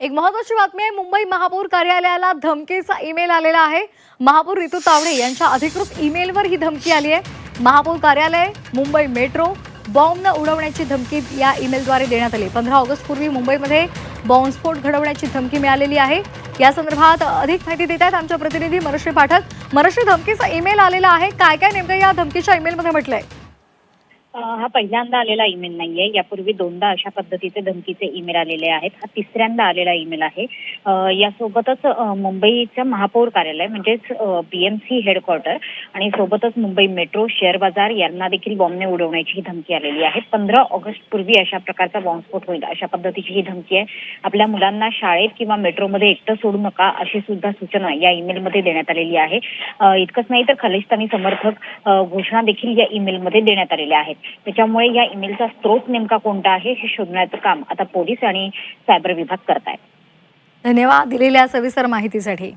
एक महत्त्वाची बातमी आहे. मुंबई महापौर कार्यालयाला धमकीचा ईमेल आलेला आहे. महापौर रितू तावडे यांच्या अधिकृत ईमेलवर ही धमकी आली आहे. महापौर कार्यालय, मुंबई मेट्रो, बॉम्ब न उडवण्याची धमकी या ईमेलद्वारे देण्यात आली. 15 ऑगस्ट पूर्वी मुंबईमध्ये बॉम्बस्फोट घडवण्याची धमकी मिळालेली आहे. या संदर्भात अधिक माहिती देत आहेत आमचे प्रतिनिधी मनश्री पाठक. मनश्री, धमकीचा ईमेल आलेला आहे. काय काय नेमकं या धमकीच्या ईमेलमध्ये म्हटलंय? हा पहिल्यांदा आलेला ईमेल नाहीये. यापूर्वी दोनदा अशा पद्धतीचे धमकीचे ईमेल आलेले आहेत. हा तिसऱ्यांदा आलेला ईमेल आहे. यासोबतच मुंबईचं महापौर कार्यालय म्हणजेच BMC हेडक्वार्टर आणि सोबतच मुंबई मेट्रो, शेअर बाजार यांना देखील बॉम्बने उडवण्याची धमकी आलेली आहे. 15 ऑगस्ट पूर्वी अशा प्रकारचा बॉम्बस्फोट होईल अशा पद्धतीची ही धमकी आहे. आपल्या मुलांना शाळेत किंवा मेट्रोमध्ये एकटं सोडू नका अशी सुद्धा सूचना या ईमेलमध्ये देण्यात आलेली आहे. इतकंच नाही तर खलिस्तानी समर्थक घोषणा देखील या ईमेलमध्ये देण्यात आलेल्या आहेत. त्याच्यामुळे या ईमेलचा स्रोत नेमका कोणता आहे हे शोधण्याचं काम आता पोलीस आणि सायबर विभाग करतायत. धन्यवाद दिलेल्या सविस्तर माहितीसाठी.